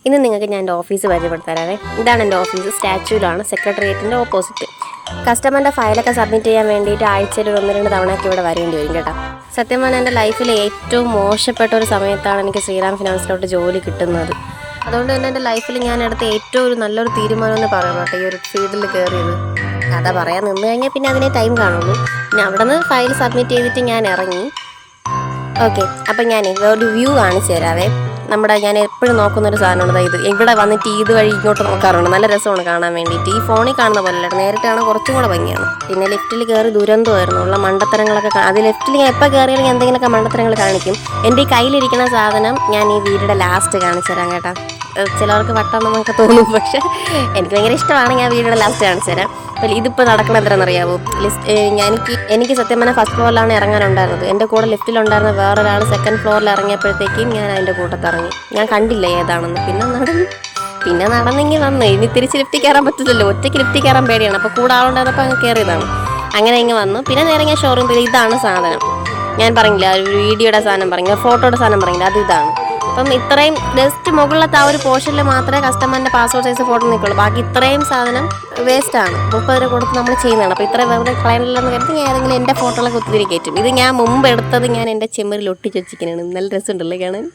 ഇന്ന് നിങ്ങൾക്ക് ഞാൻ എൻ്റെ ഓഫീസ് പരിചയപ്പെടുത്തരാവേ. ഇതാണ് എൻ്റെ ഓഫീസ്. സ്റ്റാച്യൂലാണ്, സെക്രട്ടേറിയറ്റിൻ്റെ ഓപ്പോസിറ്റ്. കസ്റ്റമറിൻ്റെ ഫയലൊക്കെ സബ്മിറ്റ് ചെയ്യാൻ വേണ്ടിയിട്ട് ആഴ്ചയിൽ 1-2 തവണയൊക്കെ ഇവിടെ വരേണ്ടി വരും കേട്ടോ. സത്യം പറഞ്ഞാൽ എൻ്റെ ലൈഫിലെ ഏറ്റവും മോശപ്പെട്ട ഒരു സമയത്താണ് എനിക്ക് ശ്രീറാം ഫിനാൻസിലോട്ട് ജോലി കിട്ടുന്നത്. അതുകൊണ്ട് തന്നെ എൻ്റെ ലൈഫിൽ ഞാൻ എടുത്ത ഏറ്റവും നല്ലൊരു തീരുമാനം എന്ന് പറയണം കേട്ടോ, ഈ ഒരു ഫീൽഡിൽ കയറിയത്. കഥ പറയാൻ നിന്ന് കഴിഞ്ഞാൽ പിന്നെ അതിനെ ടൈം കാണുള്ളൂ. പിന്നെ അവിടെ നിന്ന് ഫയൽ സബ്മിറ്റ് ചെയ്തിട്ട് ഞാൻ ഇറങ്ങി. ഓക്കെ, അപ്പം ഞാൻ ഒരു വ്യൂ കാണിച്ചു തരാവേ. ഞാൻ എപ്പോഴും നോക്കുന്നൊരു സാധനമാണ് ഇത്. ഇവിടെ വന്നിട്ട് ഇത് വഴി ഇങ്ങോട്ട് നോക്കാറുണ്ട്. നല്ല രസമാണ് കാണാൻ വേണ്ടിയിട്ട്. ഈ ഫോണിൽ കാണുന്ന പോലെ നേരിട്ട് കാണാൻ കുറച്ചും കൂടെ ഭംഗിയാണ്. പിന്നെ ലിഫ്റ്റിൽ കയറി ദുരന്തമായിരുന്നു. ഉള്ള മണ്ടത്തരങ്ങളൊക്കെ അത് ലിഫ്റ്റിൽ ഞാൻ എപ്പോൾ കയറിയാലും എന്തെങ്കിലുമൊക്കെ മണ്ടത്തരങ്ങൾ കാണിക്കും. എൻ്റെ ഈ കയ്യിലിരിക്കുന്ന സാധനം ഞാൻ ഈ വീഡിയോയുടെ ലാസ്റ്റ് കാണിച്ചു തരാം കേട്ടോ. ചിലവർക്ക് വട്ടാണെന്നൊക്കെ തോന്നും, പക്ഷെ എനിക്ക് ഭയങ്കര ഇഷ്ടമാണ്. ഞാൻ വീഡിയോയുടെ ലാസ്റ്റ് കാണിച്ചു തരാം. അപ്പോൾ ഇതിപ്പോൾ നടക്കണം എത്രയെന്നറിയാമോ? എനിക്ക് സത്യം പറഞ്ഞാൽ ഫസ്റ്റ് ഫ്ലോറിലാണ് ഇറങ്ങാനുണ്ടായിരുന്നത്. എൻ്റെ കൂടെ ലിഫ്റ്റിലുണ്ടായിരുന്ന വേറൊരാൾ സെക്കൻഡ് ഫ്ലോറിൽ ഇറങ്ങിയപ്പോഴത്തേക്കും ഞാൻ അതിൻ്റെ കൂട്ടത്ത് ഇറങ്ങി. ഞാൻ കണ്ടില്ല ഏതാണെന്ന്. പിന്നെ നടന്നെങ്കിൽ വന്നു. ഇനി തിരിച്ച് ലിഫ്റ്റിൽ കയറാൻ പറ്റില്ലല്ലോ, ഒറ്റയ്ക്ക് ലിഫ്റ്റിൽ കയറാൻ പേടിയാണ്. അപ്പോൾ കൂടെ ആളുണ്ടായിരുന്നപ്പോൾ അങ്ങ് കയറിയതാണ്. അങ്ങനെ ഇങ്ങ് വന്നു. പിന്നെ നേരെ ഞാൻ ഷോറൂം പോയി. ഇതാണ് സാധനം. ഞാൻ പറഞ്ഞില്ല, ഒരു വീഡിയോയുടെ സാധനം പറഞ്ഞില്ല, ഫോട്ടോയുടെ സാധനം പറഞ്ഞില്ല, അത് ഇതാണ്. അപ്പം ഇത്രയും ജസ്റ്റ് മുകളിലത്തെ ആ ഒരു പോർഷനിൽ മാത്രമേ കസ്റ്റമറിൻ്റെ പാസ്പോർട്ട് സൈസ് ഫോട്ടോ നിൽക്കുള്ളൂ. ബാക്കി ഇത്രയും സാധനം വേസ്റ്റാണ്. 30 രൂപ കൊടുത്ത് നമ്മൾ ചെയ്യുന്നതാണ്. അപ്പോൾ ഇത്രയും വെറുതെ കളയണില്ലെന്ന് കരുതി ഞാൻ ഏതെങ്കിലും എൻ്റെ ഫോട്ടോകളൊക്കെ ഒത്തിരി കയറ്റും. ഇത് ഞാൻ മുമ്പ് എടുത്തത് ഞാൻ എൻ്റെ ചെമ്മരിൽ ഒട്ടിച്ച് വെച്ചിരിക്കുന്നതാണ്. നല്ല രസമുണ്ടല്ലേ കാണാൻ.